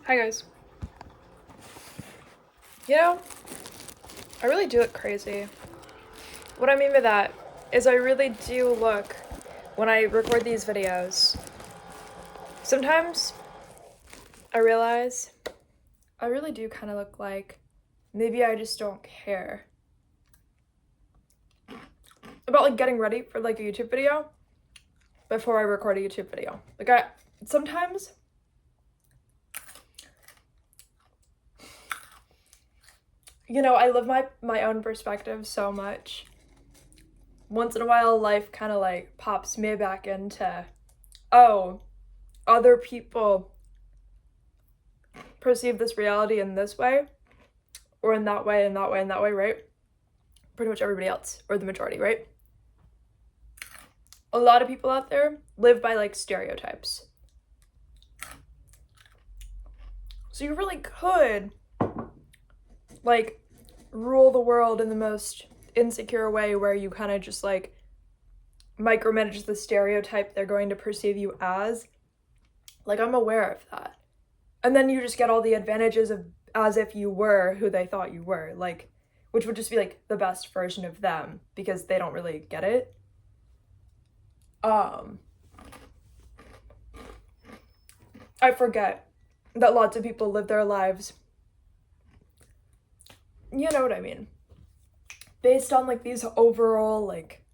Hi guys. You know, I really do look crazy. What I mean by that is I really do look, when I record these videos, sometimes I realize I really do kind of look like maybe I just don't care about like getting ready for like a YouTube video before I record a YouTube video. Like sometimes I live my own perspective so much. Once in a while, life kind of like pops me back into, oh, other people perceive this reality in this way, or in that way, and that way, and that way, right? Pretty much everybody else, or the majority, right? A lot of people out there live by like stereotypes. So you really could like rule the world in the most insecure way, where you kind of just like micromanage the stereotype they're going to perceive you as. Like, I'm aware of that. And then you just get all the advantages of as if you were who they thought you were, like, which would just be like the best version of them because they don't really get it. I forget that lots of people live their lives, you know what I mean, based on like these overall like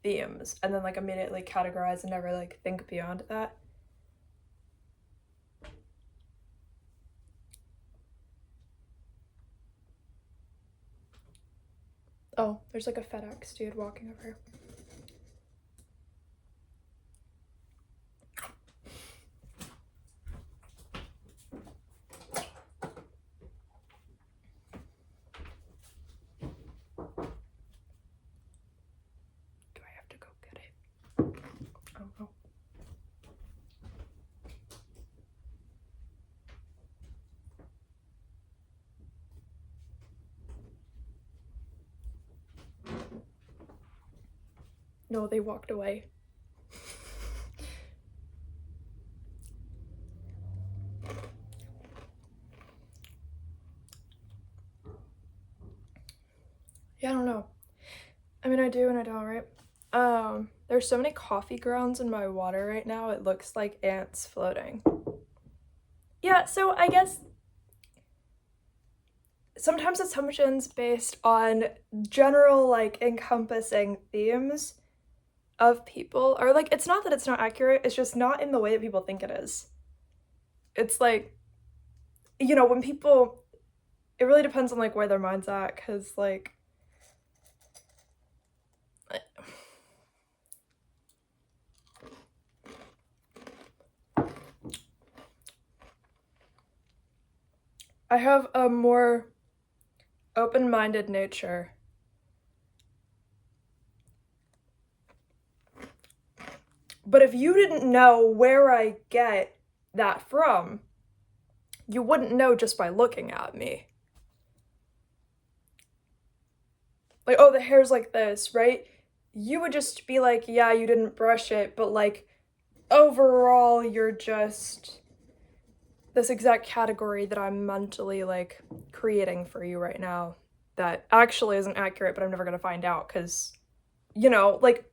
themes, and then like immediately categorize and never like think beyond that. Oh, there's like a FedEx dude walking over here. Do I have to go get it? I don't know. No, they walked away. Yeah, I don't know. I mean, I do and I don't, right? There's so many coffee grounds in my water right now, it looks like ants floating. Yeah, so I guess sometimes assumptions based on general, like, encompassing themes of people are like, it's not that it's not accurate, it's just not in the way that people think it is. It's like, when people, it really depends on like where their mind's at, because like I have a more open-minded nature. But if you didn't know where I get that from, you wouldn't know just by looking at me. Like, oh, the hair's like this, right? You would just be like, yeah, you didn't brush it, but like, overall, you're just this exact category that I'm mentally like creating for you right now that actually isn't accurate, but I'm never gonna find out because, like,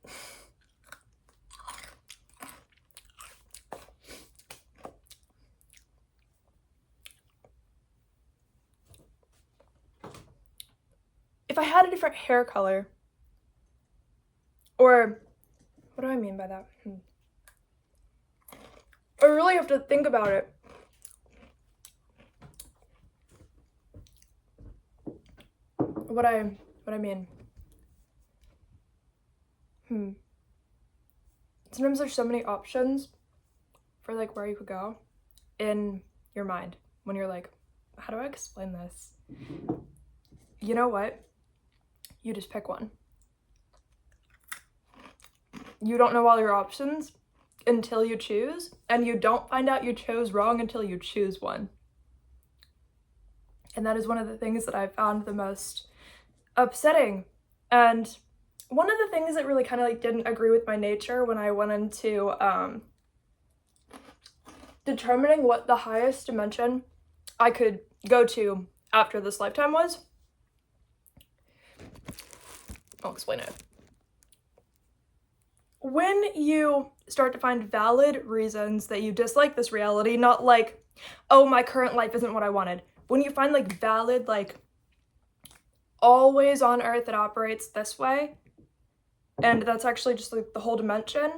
if I had a different hair color, or what do I mean by that? I really have to think about it. What I mean. Sometimes there's so many options for like where you could go in your mind when you're like, how do I explain this? You know what? You just pick one. You don't know all your options until you choose, and you don't find out you chose wrong until you choose one. And that is one of the things that I found the most upsetting. And one of the things that really kind of like didn't agree with my nature when I went into determining what the highest dimension I could go to after this lifetime was. I'll explain it. When you start to find valid reasons that you dislike this reality, not like, oh, my current life isn't what I wanted. When you find like valid, like always on Earth it operates this way, and that's actually just like the whole dimension.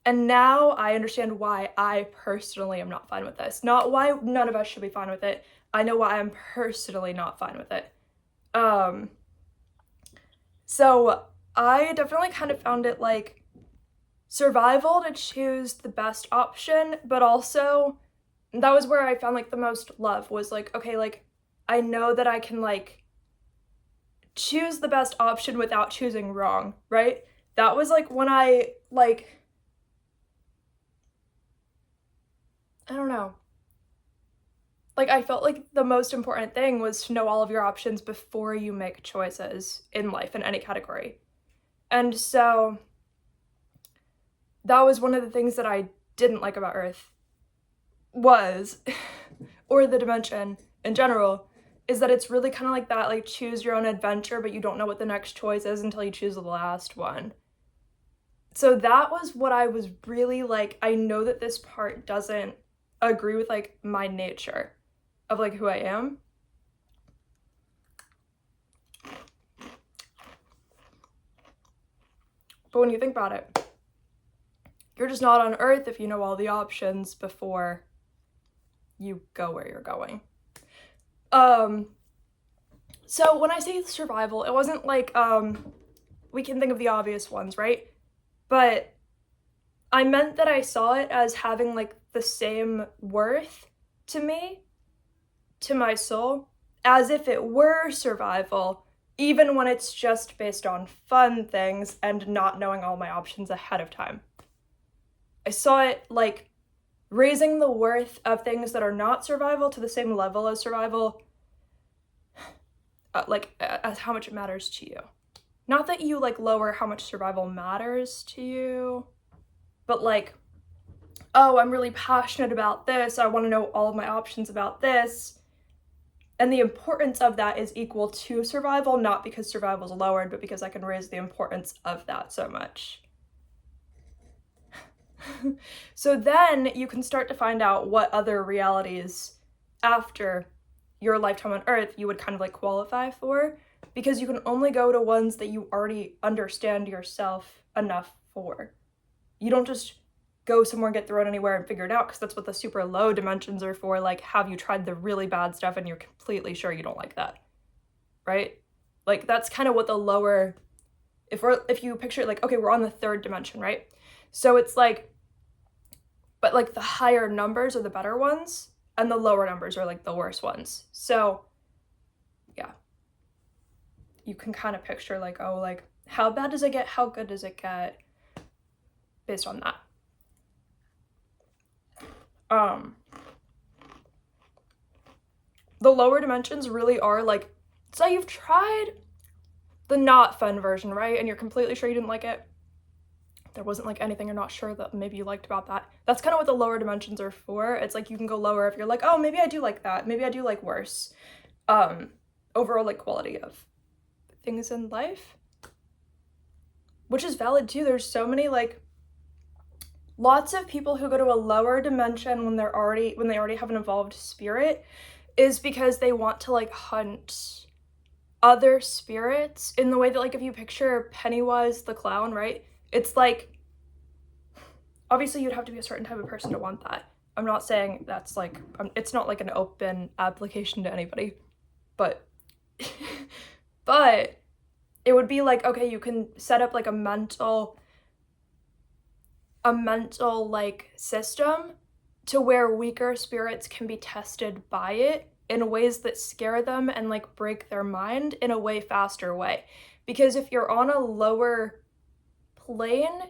And now I understand why I personally am not fine with this. Not why none of us should be fine with it. I know why I'm personally not fine with it. So I definitely kind of found it like survival to choose the best option, but also that was where I found like the most love was like, okay, like I know that I can like choose the best option without choosing wrong, right? That was like when I like, I don't know. Like I felt like the most important thing was to know all of your options before you make choices in life in any category. And so that was one of the things that I didn't like about Earth was, or the dimension in general, is that it's really kind of like that, like choose your own adventure, but you don't know what the next choice is until you choose the last one. So that was what I was really like, I know that this part doesn't agree with like my nature of like who I am. But when you think about it, you're just not on Earth if you know all the options before you go where you're going. So when I say survival, it wasn't like, we can think of the obvious ones, right? But I meant that I saw it as having like the same worth to me, to my soul, as if it were survival, even when it's just based on fun things and not knowing all my options ahead of time. I saw it like raising the worth of things that are not survival to the same level as survival, like as how much it matters to you. Not that you like lower how much survival matters to you, but like, oh, I'm really passionate about this, I want to know all of my options about this. And the importance of that is equal to survival, not because survival is lowered, but because I can raise the importance of that so much. So then you can start to find out what other realities after your lifetime on Earth you would kind of like qualify for, because you can only go to ones that you already understand yourself enough for. You don't just go somewhere and get thrown anywhere and figure it out, because that's what the super low dimensions are for. Like, have you tried the really bad stuff and you're completely sure you don't like that, right? Like, that's kind of what the lower, if you picture it like, okay, we're on the third dimension, right? So it's like, but like the higher numbers are the better ones and the lower numbers are like the worst ones. So yeah, you can kind of picture like, oh, like how bad does it get? How good does it get? Based on that. The lower dimensions really are like, so you've tried the not fun version, right? And you're completely sure you didn't like it. There wasn't like anything you're not sure that maybe you liked about that. That's kind of what the lower dimensions are for. It's like you can go lower if you're like, oh, maybe I do like that. Maybe I do like worse. Overall like quality of things in life, which is valid too. There's so many like lots of people who go to a lower dimension when they already have an evolved spirit is because they want to like hunt other spirits in the way that like if you picture Pennywise the clown, right? It's like, obviously you'd have to be a certain type of person to want that. I'm not saying that's like, it's not like an open application to anybody, but but it would be like, okay, you can set up like a mental like system to where weaker spirits can be tested by it in ways that scare them and like break their mind in a way faster way. Because if you're on a lower plane,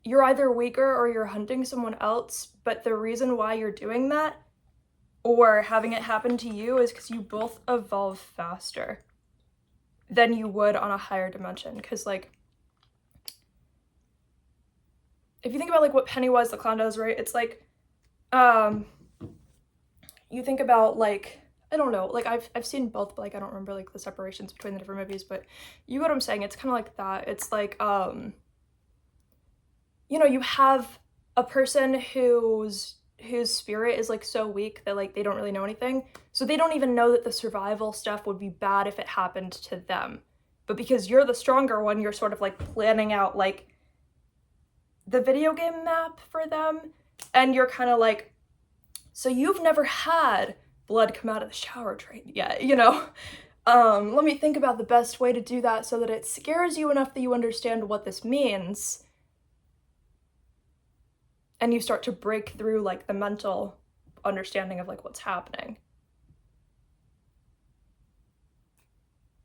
you're either weaker or you're hunting someone else, but the reason why you're doing that or having it happen to you is because you both evolve faster than you would on a higher dimension. Because like, if you think about like what Pennywise the clown does, right? It's like, you think about, like, I don't know, like, I've seen both, but, like, I don't remember, like, the separations between the different movies, but you know what I'm saying? It's kind of like that. It's like, you know, you have a person whose spirit is, like, so weak that, like, they don't really know anything, so they don't even know that the survival stuff would be bad if it happened to them. But because you're the stronger one, you're sort of, like, planning out, like, the video game map for them, and you're kind of like, so you've never had blood come out of the shower drain yet, you know? Let me think about the best way to do that so that it scares you enough that you understand what this means, and you start to break through, like, the mental understanding of, like, what's happening.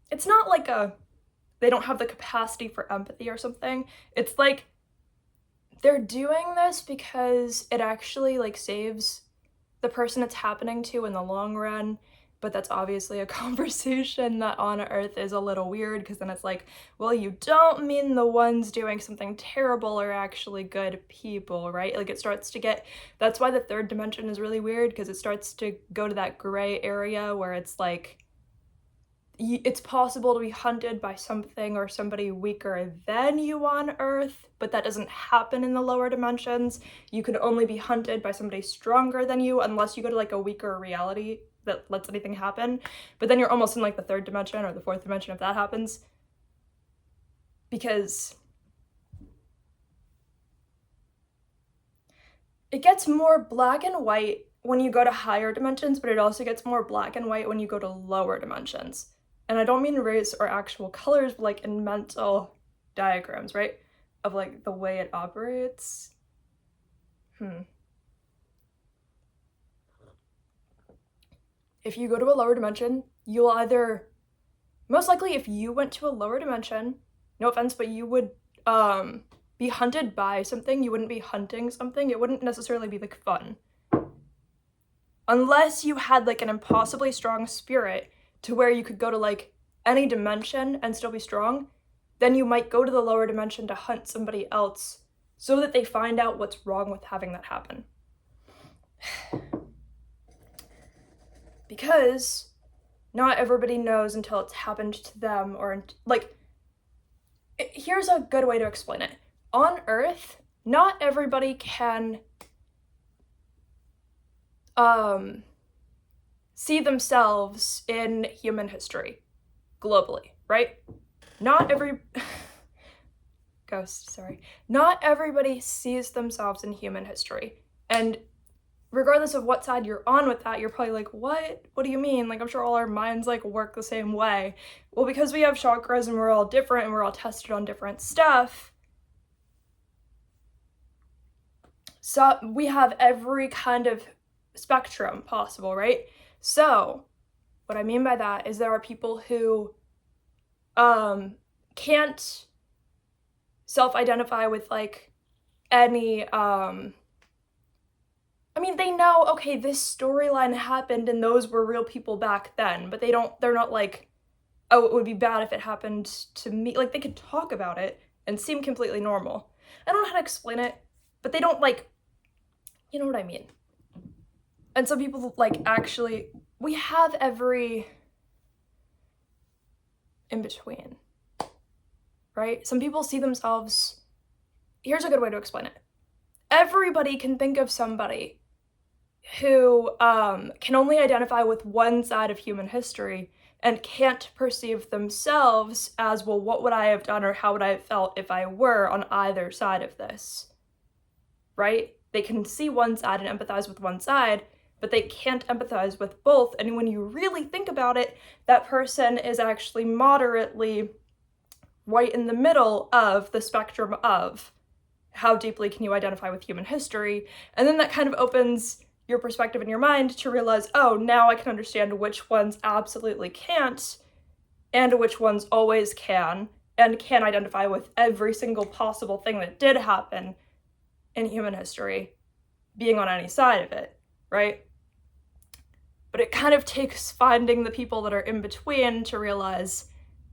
It's not like they don't have the capacity for empathy or something. It's like they're doing this because it actually, like, saves the person it's happening to in the long run, but that's obviously a conversation that on Earth is a little weird, because then it's like, well, you don't mean the ones doing something terrible are actually good people, right? Like, it starts to get, that's why the third dimension is really weird, because it starts to go to that gray area where it's like, it's possible to be hunted by something or somebody weaker than you on Earth, but that doesn't happen in the lower dimensions. You could only be hunted by somebody stronger than you unless you go to, like, a weaker reality that lets anything happen. But then you're almost in, like, the third dimension or the fourth dimension if that happens. Because it gets more black and white when you go to higher dimensions, but it also gets more black and white when you go to lower dimensions. And I don't mean race or actual colors, but, like, in mental diagrams, right? Of, like, the way it operates. If you go to a lower dimension, you'll either, most likely if you went to a lower dimension, no offense, but you would be hunted by something. You wouldn't be hunting something. It wouldn't necessarily be, like, fun. Unless you had, like, an impossibly strong spirit to where you could go to, like, any dimension and still be strong, then you might go to the lower dimension to hunt somebody else so that they find out what's wrong with having that happen. Because not everybody knows until it's happened to them, or, like, here's a good way to explain it. On Earth, not everybody can see themselves in human history globally, right? Not everybody sees themselves in human history. And regardless of what side you're on with that, you're probably like, what do you mean? Like, I'm sure all our minds, like, work the same way. Well, because we have chakras and we're all different and we're all tested on different stuff, so we have every kind of spectrum possible, right? So what I mean by that is there are people who can't self-identify with, like, any I mean, they know, okay, this storyline happened and those were real people back then, but they're not like, oh, it would be bad if it happened to me. Like, they could talk about it and seem completely normal. I don't know how to explain it, but they don't, like, you know what I mean. And some people, like, actually, we have every in between, right? Some people see themselves, here's a good way to explain it. Everybody can think of somebody who can only identify with one side of human history and can't perceive themselves as, well, what would I have done or how would I have felt if I were on either side of this, right? They can see one side and empathize with one side, but they can't empathize with both. And when you really think about it, that person is actually moderately right in the middle of the spectrum of how deeply can you identify with human history. And then that kind of opens your perspective in your mind to realize, oh, now I can understand which ones absolutely can't and which ones always can, and can identify with every single possible thing that did happen in human history, being on any side of it, right? But it kind of takes finding the people that are in between to realize,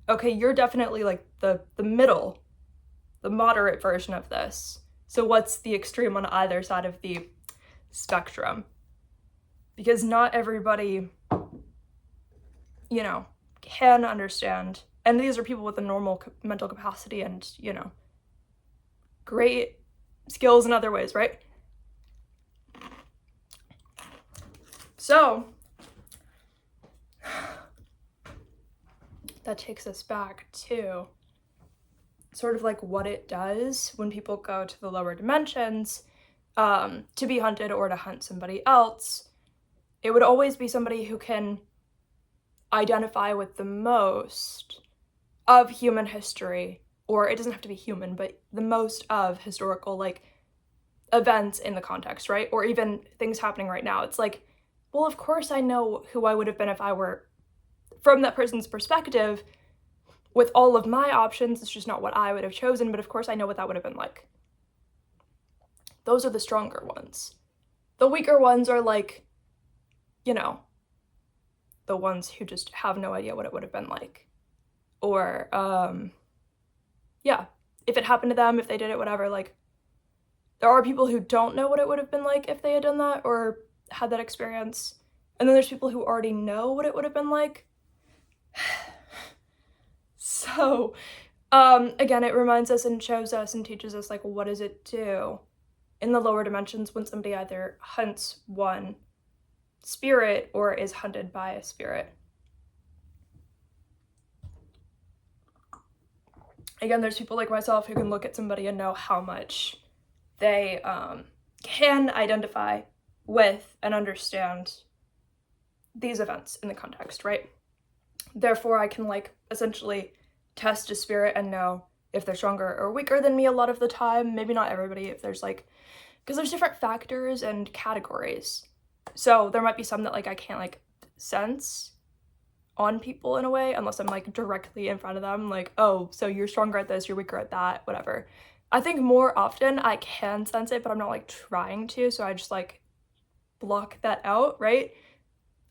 okay, you're definitely, like, the middle, the moderate version of this. So what's the extreme on either side of the spectrum? because not everybody, you know, can understand. And these are people with a normal mental capacity and, you know, great skills in other ways, right? So that takes us back to sort of like what it does when people go to the lower dimensions to be hunted or to hunt somebody else. It would always be somebody who can identify with the most of human history, or it doesn't have to be human, but the most of historical like events in the context, right? Or even things happening right now. It's like, well, of course I know who I would have been if I were from that person's perspective with all of my options. It's just not what I would have chosen, but of course I know what that would have been like. Those are the stronger ones. The weaker ones are like, you know, the ones who just have no idea what it would have been like. Or, yeah, if it happened to them, if they did it, whatever, like, there are people who don't know what it would have been like if they had done that or had that experience. And then there's people who already know what it would have been like. So, again, it reminds us and shows us and teaches us, like, what does it do in the lower dimensions when somebody either hunts one spirit or is hunted by a spirit. Again, there's people like myself who can look at somebody and know how much they can identify with and understand these events in the context, right? Therefore, I can like essentially test a spirit and know if they're stronger or weaker than me a lot of the time. Maybe not everybody, if there's like, because there's different factors and categories. So there might be some that like I can't like sense on people in a way unless I'm like directly in front of them, like, oh, so you're stronger at this, you're weaker at that, whatever. I think more often I can sense it, but I'm not like trying to, so I just like block that out, right?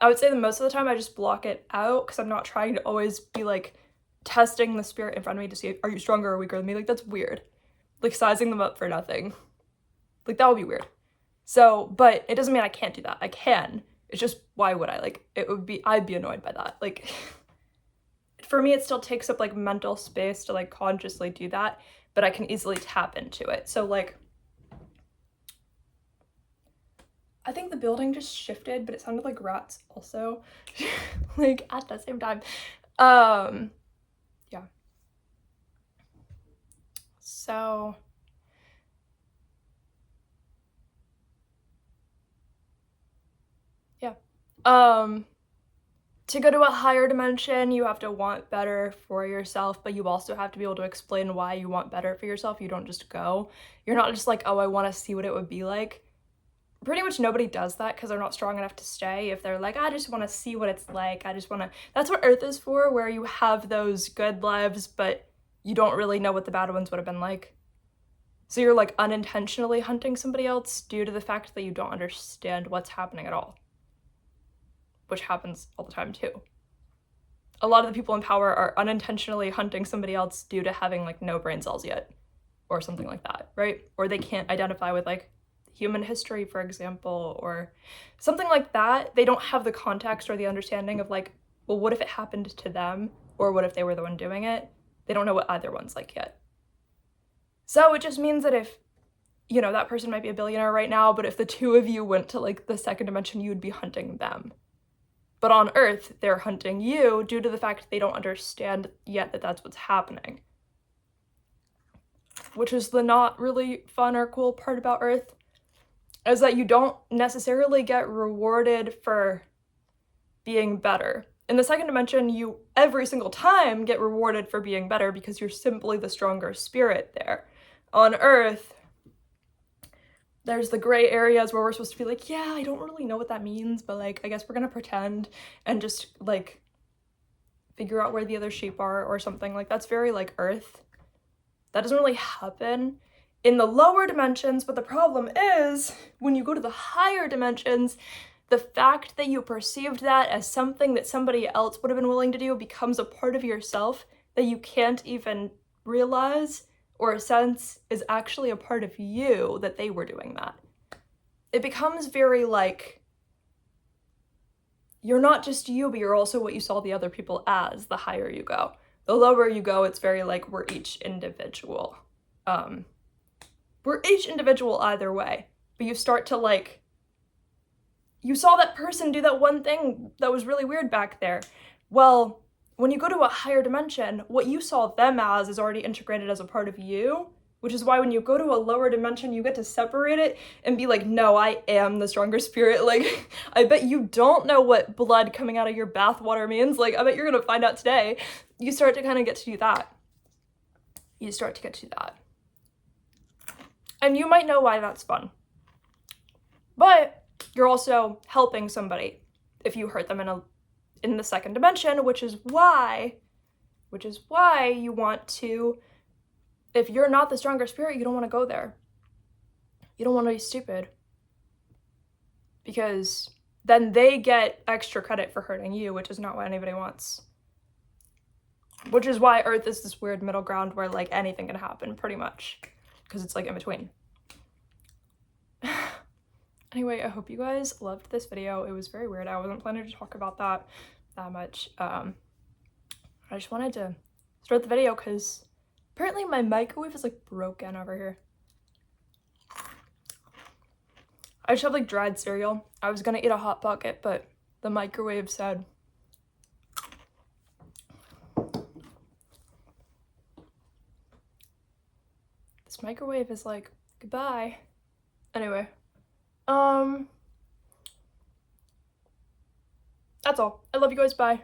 I would say that most of the time I just block it out because I'm not trying to always be like testing the spirit in front of me to see, are you stronger or weaker than me? Like, that's weird. Like sizing them up for nothing. Like, that would be weird. So, but it doesn't mean I can't do that. I can. It's just, why would I? Like, I'd be annoyed by that. Like, for me, it still takes up like mental space to like consciously do that, but I can easily tap into it. So like, I think the building just shifted, but it sounded like rats also, like at the same time. Yeah. So, yeah. To go to a higher dimension, you have to want better for yourself, but you also have to be able to explain why you want better for yourself. You don't just go. You're not just like, oh, I want to see what it would be like. Pretty much nobody does that because they're not strong enough to stay. If they're like, I just want to see what it's like, I just want to, that's what Earth is for, where you have those good lives, but you don't really know what the bad ones would have been like. So you're like unintentionally hunting somebody else due to the fact that you don't understand what's happening at all, which happens all the time too. A lot of the people in power are unintentionally hunting somebody else due to having like no brain cells yet, or something like that, right? Or they can't identify with like human history, for example, or something like that. They don't have the context or the understanding of like, well, what if it happened to them? Or what if they were the one doing it? They don't know what either one's like yet. So it just means that if, you know, that person might be a billionaire right now, but if the two of you went to like the second dimension, you'd be hunting them. But on Earth, they're hunting you due to the fact they don't understand yet that that's what's happening. Which is the not really fun or cool part about Earth, is that you don't necessarily get rewarded for being better. In the second dimension, you every single time get rewarded for being better because you're simply the stronger spirit there. On Earth, there's the gray areas where we're supposed to be like, yeah, I don't really know what that means, but like, I guess we're gonna pretend and just like figure out where the other sheep are or something. Like, that's very like Earth. That doesn't really happen in the lower dimensions, but the problem is when you go to the higher dimensions, the fact that you perceived that as something that somebody else would have been willing to do becomes a part of yourself that you can't even realize or sense is actually a part of you, that they were doing that. It becomes very like you're not just you, but you're also what you saw the other people as the higher you go. The lower you go, it's very like we're each individual. We're each individual either way, but you start to like, you saw that person do that one thing that was really weird back there. Well, when you go to a higher dimension, what you saw them as is already integrated as a part of you, which is why when you go to a lower dimension, you get to separate it and be like, no, I am the stronger spirit. Like, I bet you don't know what blood coming out of your bathwater means. Like, I bet you're gonna find out today. You start to kind of get to do that. You start to get to that. And you might know why that's fun. But you're also helping somebody if you hurt them in the second dimension, which is why you want to, if you're not the stronger spirit, you don't want to go there. You don't want to be stupid. Because then they get extra credit for hurting you, which is not what anybody wants. Which is why Earth is this weird middle ground where like anything can happen, pretty much. Because it's like in between. Anyway, I hope you guys loved this video. It was very weird. I wasn't planning to talk about that much. I just wanted to start the video because apparently my microwave is like broken over here. I just have like dried cereal. I was gonna eat a Hot Pocket, but the microwave said this microwave is like goodbye. Anyway, that's all. I love you guys. Bye.